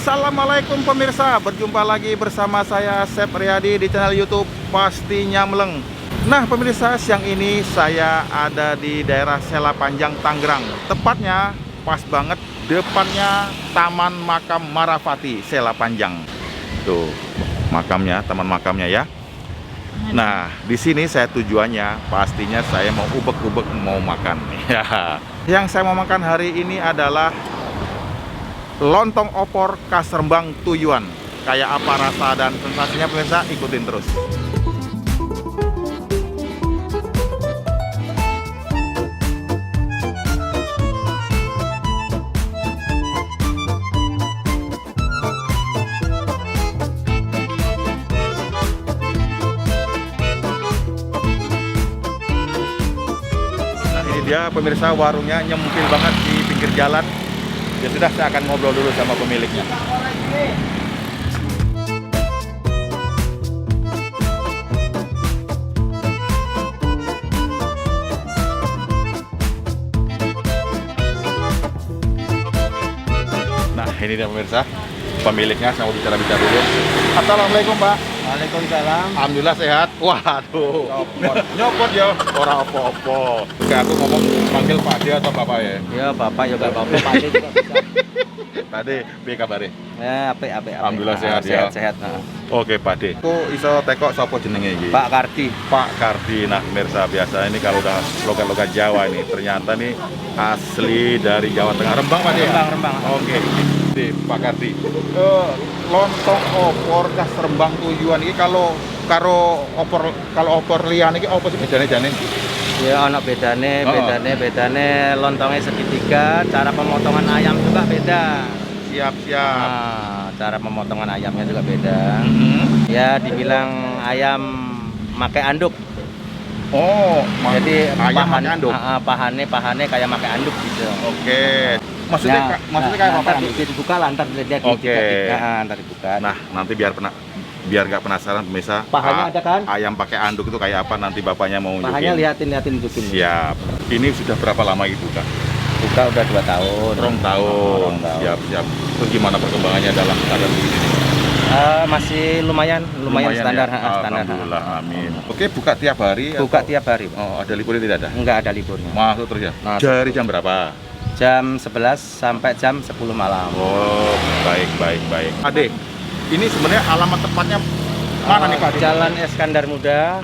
Assalamualaikum pemirsa, berjumpa lagi bersama saya Chef Riyadi di channel YouTube Pastinya Meleng. Nah pemirsa, siang ini saya ada di daerah Sela Panjang, Tangerang. Tepatnya pas banget depannya Taman Makam Marafati Sela Panjang. Tuh makamnya, taman makamnya ya. Nah di sini saya tujuannya pastinya saya mau ubek-ubek mau makan. Ya, yang saya mau makan hari ini adalah lontong opor khas Rembang Tuyuan. Kayak apa rasa dan sensasinya pemirsa, ikutin terus. Nah ini dia pemirsa, warungnya nyempil banget di pinggir jalan. Ya sudah, saya akan ngobrol dulu sama pemiliknya. Nah ini dia pemirsa, pemiliknya, saya mau bicara-bicara dulu. Assalamualaikum Pak. Waalaikumsalam. Alhamdulillah sehat. Waduh, nyopot ya, orang opo-opo. Oke, aku ngomong panggil Pak De atau Bapak ya? Ya bapak juga bapak Pak De juga bisa. Pak De, piye kabare? Ya apik. Alhamdulillah sehat ya. Sehat. Oke Pak De, aku iso tekok sapa jenenge iki? Pak Kardi. Pak Kardi. Nah pemirsa, biasa ini kalau udah logat-logat Jawa ini ternyata nih asli dari Jawa Tengah, Rembang Pak De ya? Rembang. Oke. Pak Kardi, lontong opor khas Rembang Tuyuan ini kalau opor liyan iki apa sih bedane? Ya anak bedane lontongnya segitiga, cara pemotongan ayam juga beda. Siap. Nah, cara pemotongan ayamnya juga beda. Ya dibilang ayam pakai anduk. Oh, jadi ayam pakai anduk. Pahane kayak pakai anduk gitu. Oke. Maksudnya kayak apa? Dibuka lah, ntar dilihat. Oke. Ntar dibuka. Nah, nanti biar nggak penasaran pemirsa. Pahanya ada kan? Ayam pakai anduk itu kayak apa? Nanti bapaknya mau nunjukin. Pahanya liatin unjukin. Siap. Ini sudah berapa lama itu Kak? Buka udah 2 tahun. Rong tahun. Siap. Terus gimana perkembangannya dalam keadaan begini? Masih lumayan standar. Ya? Alhamdulillah, amin. Oke, buka tiap hari? Buka tiap hari. Oh, ada liburnya tidak ada? Enggak ada liburnya. Masuk terus ya? Dari jam berapa? Jam 11 sampai jam 10 malam. Oh, baik. Ade, ini sebenarnya alamat tepatnya mana nih Pak? Jalan Iskandar Muda,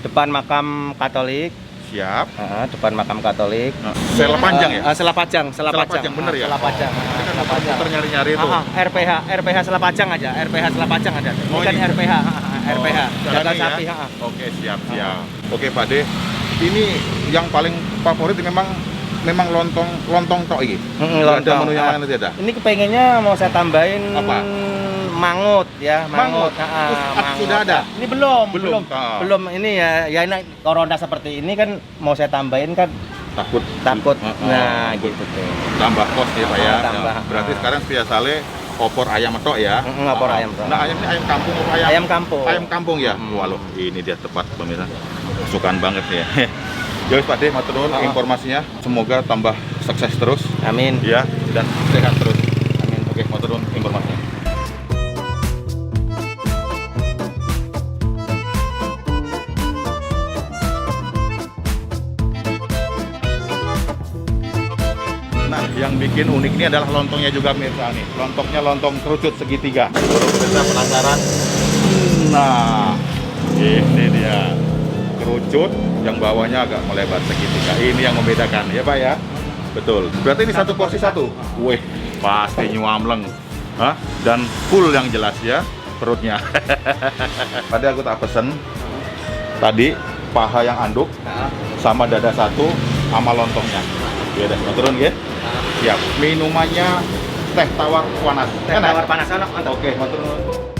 depan makam Katolik. Siap. Depan makam Katolik. Sela Panjang ya? Sela Panjang, bener ya? Sela Panjang. Sela Panjang. Nyari-nyari itu. RPH Sela Panjang aja. RPH Sela Panjang ada. Bukan ini? RPH. RPH. Jaga sapi. Ya? Oke, siap. Oke, Pak De. Ini yang paling favorit memang lontong tok iki. Ada menu yang lain tidak ada? Ini kepengennya mau saya tambahin apa? Mangut ya, mangut. Sudah ada? Ini belum. Ini ya ini corona seperti ini kan mau saya tambahin kan takut. Nah, gitu tuh. Tambah kos ya, Pak ya. Tambah. Berarti sekarang biasanya opor ayam tok ya. Opor ayam tok. Nah, ayam kampung apa ayam? Ayam kampung. Ayam kampung ya. Waduh, ini dia tepat pemirsa. Kesukaan banget ya. Yowis Pak De, matur nuwun informasinya. Semoga tambah sukses terus. Amin. Ya, dan sehat terus. Amin. Oke, matur nuwun informasinya. Nah, yang bikin unik ini adalah lontongnya juga pemirsa nih. Lontongnya lontong kerucut segitiga. Kalau pemirsa penasaran, nah ini dia kerucut yang bawahnya agak melebar segitiga. Ini yang membedakan ya Pak ya. Betul. Berarti ini satu porsi satu. Wih, pasti nyuamleng. Dan full yang jelas ya perutnya. Tadi aku tak pesen. Tadi paha yang anduk sama dada satu sama lontongnya. Ya udah, turun ya. Siap. Minumannya teh tawar panas. Teh tawar panas anak. Oke, matur nuwun.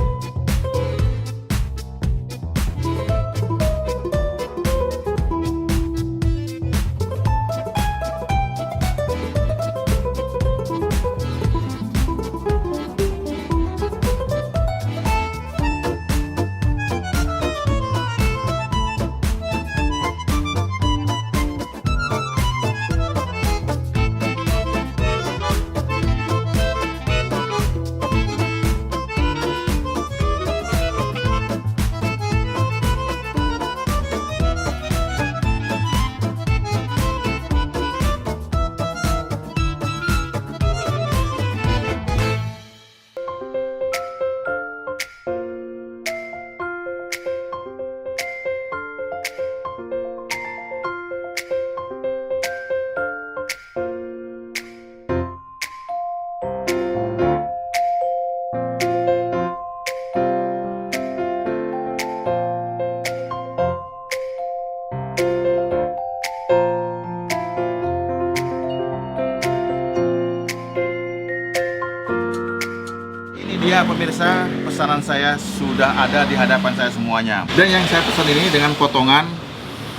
pemirsa, pesanan saya sudah ada di hadapan saya semuanya. Dan yang saya pesan ini dengan potongan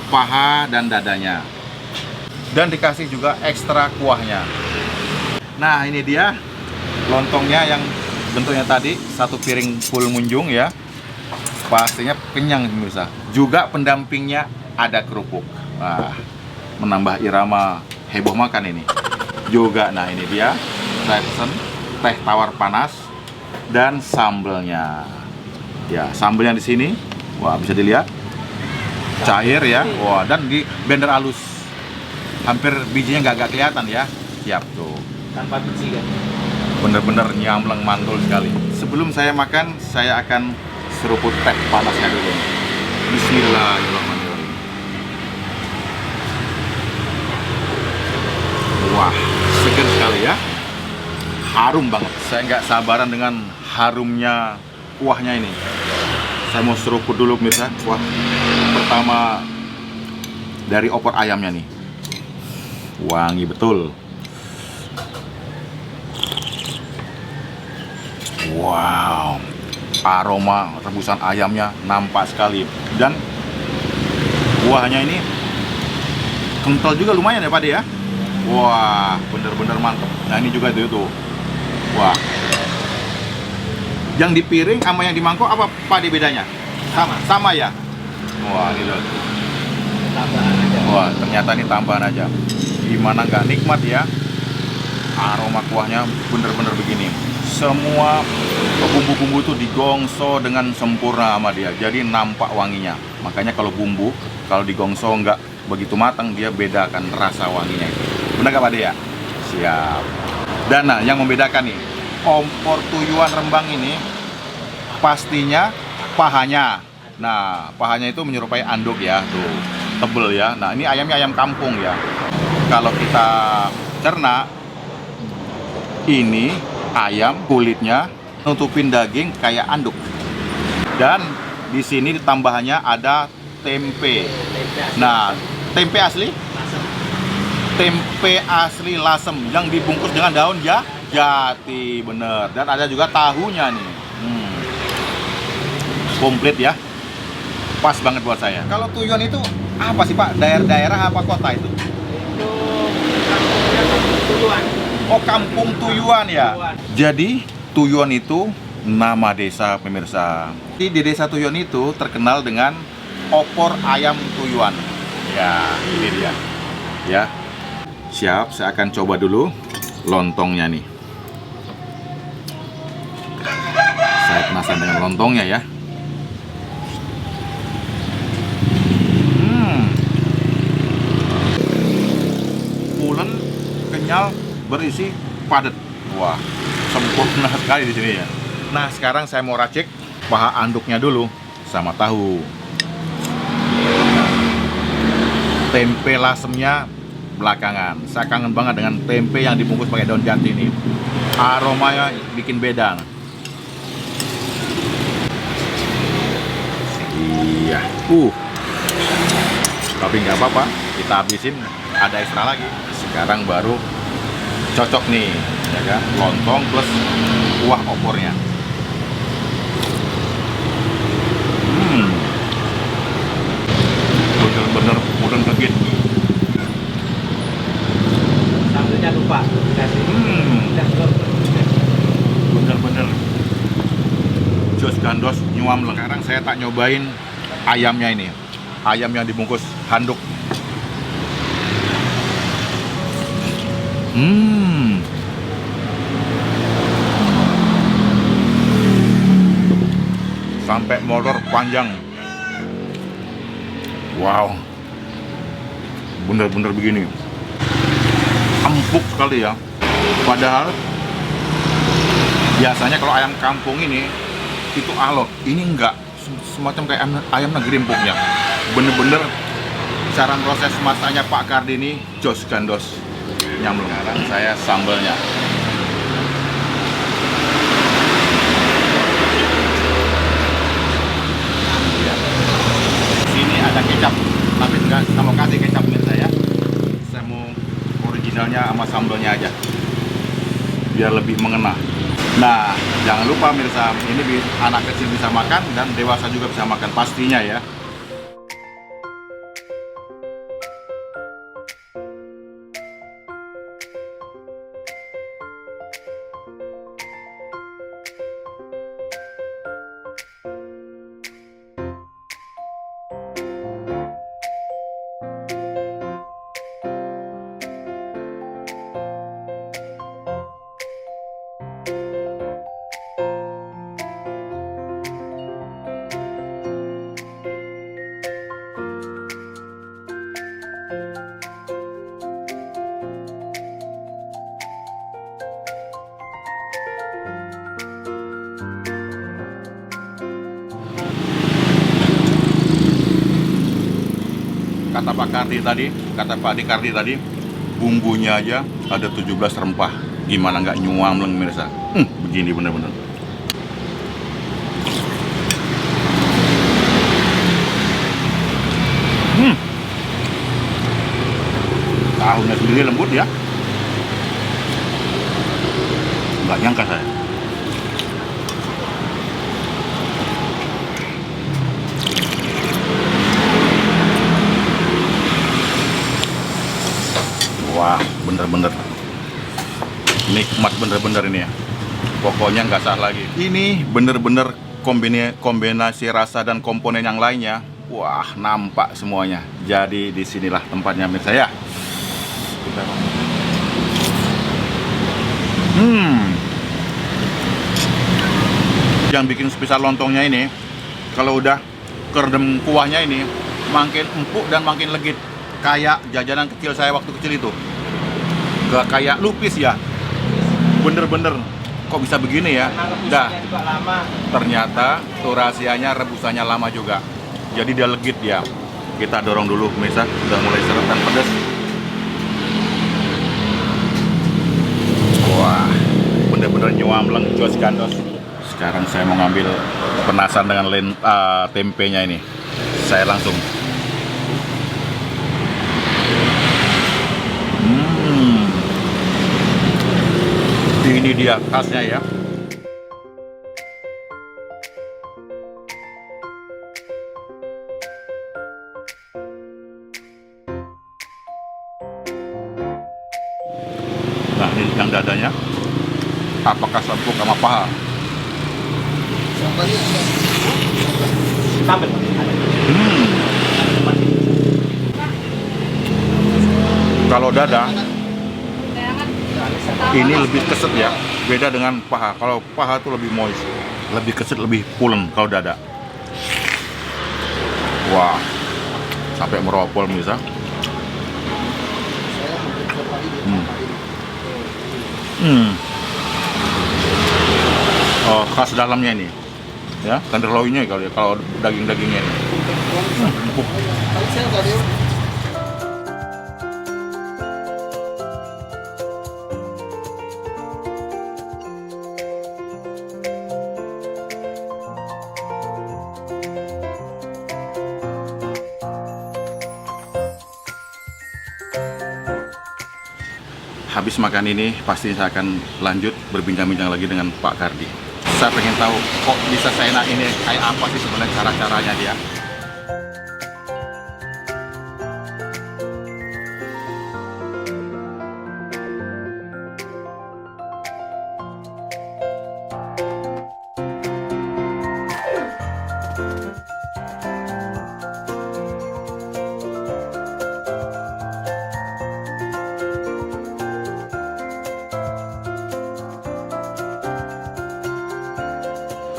paha dan dadanya. Dan dikasih juga ekstra kuahnya. Nah, ini dia lontongnya yang bentuknya tadi, satu piring full munjung ya. Pastinya kenyang pemirsa. Juga pendampingnya ada kerupuk. Nah, menambah irama heboh makan ini. Juga, nah ini dia, saya pesen teh tawar panas dan sambelnya. Ya, sambelnya di sini. Wah, bisa dilihat. Cair ya. Wah, dan di blender halus. Hampir bijinya nggak kelihatan ya. Siap tuh. Tanpa biji kan. Bener-bener nyamleng mantul sekali. Sebelum saya makan, saya akan seruput teh panasnya dulu. Bismillahirrahmanirrahim. Wah, segar sekali ya. Harum banget. Saya nggak sabaran dengan harumnya kuahnya ini. Saya mau seruput dulu pemirsa. Wah, pertama dari opor ayamnya nih. Wangi betul. Wow, aroma rebusan ayamnya nampak sekali. Dan kuahnya ini kental juga lumayan ya Pak De ya. Wah, bener-bener mantep. Nah ini juga itu. Wah, yang di piring sama yang di mangkok apa Pak De bedanya? Sama ya. Wah, ini loh. Tambahan aja. Wah, ternyata ini tambahan aja. Gimana nggak nikmat ya? Aroma kuahnya bener-bener begini. Semua bumbu-bumbu itu digongso dengan sempurna sama dia. Jadi nampak wanginya. Makanya kalau bumbu, kalau digongso nggak begitu matang, dia bedakan rasa wanginya itu. Benar nggak Pak De ya? Siap. Dan nah, yang membedakan nih, opor tuyuan Rembang ini pastinya pahanya. Nah, pahanya itu menyerupai anduk ya, tuh tebel ya. Nah, ini ayamnya ayam kampung ya. Kalau kita cerna, ini ayam kulitnya nutupin daging kayak anduk. Dan di sini tambahannya ada tempe. Nah, tempe asli? Tempe asli lasem yang dibungkus dengan daun jati, bener. Dan ada juga tahunya nih. Komplit ya. Pas banget buat saya. Kalau tuyuan itu apa sih Pak? Daerah apa kota itu? Itu kampung tuyuan. Oh, kampung tuyuan ya. Jadi Tuyuan itu nama desa pemirsa. Di desa Tuyuan itu terkenal dengan opor ayam tuyuan. Ya, ini dia. Ya. Siap, saya akan coba dulu lontongnya nih. Saya penasaran dengan lontongnya ya. Pulen, kenyal, berisi, padat. Wah, sempurna sekali di sini ya. Nah, sekarang saya mau racik paha anduknya dulu sama tahu. Tempe lasemnya belakangan. Saya kangen banget dengan tempe yang dibungkus pakai daun jati ini. Aromanya bikin beda. Iya. Tapi nggak apa-apa, kita habisin. Ada ekstra lagi. Sekarang baru cocok nih, ya kan? Lontong plus kuah opornya. Bener-bener mudeng kegit. Sambelnya lupa kasih. Bener-bener jos gandos nyuam. Sekarang saya tak nyobain ayamnya ini. Ayam yang dibungkus handuk. Sampai molor panjang. Wow, bener-bener begini, empuk sekali ya. Padahal biasanya kalau ayam kampung ini itu alot, ini enggak, semacam kayak ayam negeri empuknya. Bener-bener cara proses masaknya Pak Kardini jos gandos. Nyamlung. Sekarang saya sambelnya. Sini ada kecap, tapi enggak saya mau kasih kecap saya. Saya mau originalnya sama sambelnya aja, biar lebih mengena. Nah, jangan lupa mirsa, ini anak kecil bisa makan dan dewasa juga bisa makan pastinya ya. Kata Pak Kardi tadi, kata Pak Dikardi tadi, bumbunya aja ada 17 rempah. Gimana nggak nyuamleng mirsa? Begini bener-bener. Tahunya sendiri lembut ya. Nggak nyangka saya. Wah, bener-bener nikmat bener-bener ini ya. Pokoknya nggak salah lagi. Ini bener-bener kombinasi rasa dan komponen yang lainnya. Wah, nampak semuanya. Jadi disinilah tempatnya mirsa ya. Yang bikin spesial lontongnya ini, kalau udah keredam kuahnya ini, makin empuk dan makin legit. Kayak jajanan kecil saya waktu kecil itu. Gak kayak lupis ya. Bener-bener kok bisa begini ya. Dah. Ternyata tuh rahasianya rebusannya lama juga. Jadi dia legit ya. Kita dorong dulu pemirsa, udah mulai seret dan pedas. Wah, bener-bener nyuamleng jos gandos. Sekarang saya mau ngambil penasan dengan tempenya ini. Saya langsung ini dia khasnya ya. Nah, ini yang dadanya. Apakah sempuk sama paha? Kalau dada ini lebih keset ya, beda dengan paha. Kalau paha tuh lebih moist, lebih keset, lebih pulen kalau dada. Wah, sampai meropol bisa. Oh, khas dalamnya ini, ya, tenderloinnya kalau daging-dagingnya ini. Empuk. Habis makan ini, pasti saya akan lanjut berbincang-bincang lagi dengan Pak Kardi. Saya pengen tahu kok bisa seenak ini, kayak apa sih sebenarnya cara-caranya dia.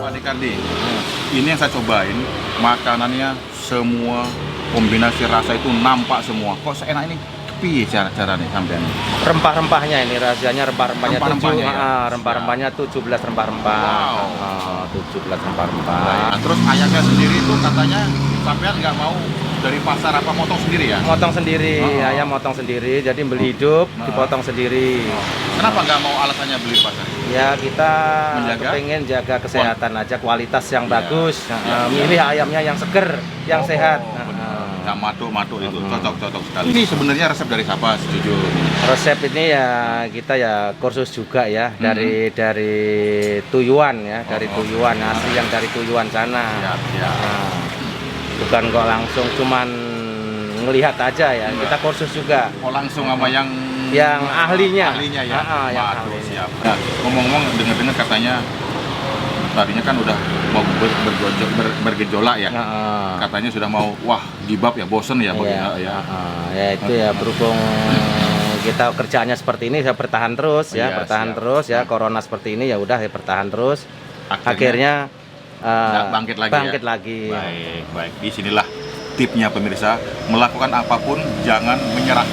Pak Dikardi, ini yang saya cobain, makanannya semua kombinasi rasa itu nampak semua. Kok seenak ini? Piye cara nih sampean? Rempah-rempahnya ini rahasianya rempah-rempahnya Rempah-rempahnya ya? 17 rempah-rempah. Wow. 17 rempah-rempah. Nah, terus ayamnya sendiri itu katanya sampean nggak mau dari pasar apa motong sendiri ya? Motong sendiri, ayam motong sendiri, jadi beli hidup, dipotong sendiri. Kenapa nggak mau alasannya beli di pasar? Ya kita Menjaga? pengen jaga kesehatan aja, kualitas yang Iya. bagus. Iya. Milih ayamnya yang seger, yang sehat. benar. nggak matuk-matuk itu, cocok sekali. Ini sebenarnya resep dari siapa, jujur? Resep ini ya kita ya kursus juga ya dari Tuyuan ya, dari Tuyuan asli yang dari Tuyuan sana. Siap. Nah, bukan kok langsung cuman ngelihat aja ya, kita kursus juga. Oh, langsung sama yang ahlinya. Ahlinya ya. Yang Waduh, ahlinya. siap. Nah, ngomong-ngomong, dengar-dengar katanya tadinya kan udah mau bergejolak ya. Katanya sudah mau gibap ya, bosen ya. Ya itu ya berhubung kita kerjaannya seperti ini, ya bertahan terus ya, Iya, terus ya. Corona seperti ini ya udah ya bertahan terus. Akhirnya bangkit lagi. ya. Baik. Disinilah tipnya pemirsa, melakukan apapun jangan menyerah,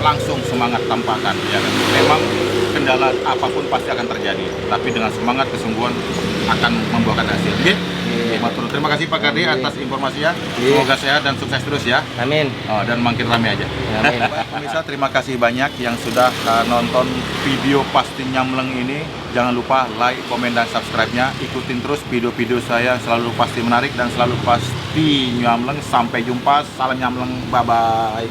langsung semangat tampakkan ya kan? Memang kendala apapun pasti akan terjadi, tapi dengan semangat kesungguhan akan membuahkan hasil. Oke? Terima kasih Pak Kade atas informasinya. Semoga sehat dan sukses terus ya. Amin. Dan makin ramai aja. Amin. Baik, pemirsa, terima kasih banyak yang sudah nonton video Pasti Nyamleng ini. Jangan lupa like, komen, dan subscribe-nya. Ikutin terus video-video saya, selalu pasti menarik dan selalu pasti nyamleng. Sampai jumpa, salam nyamleng, bye-bye.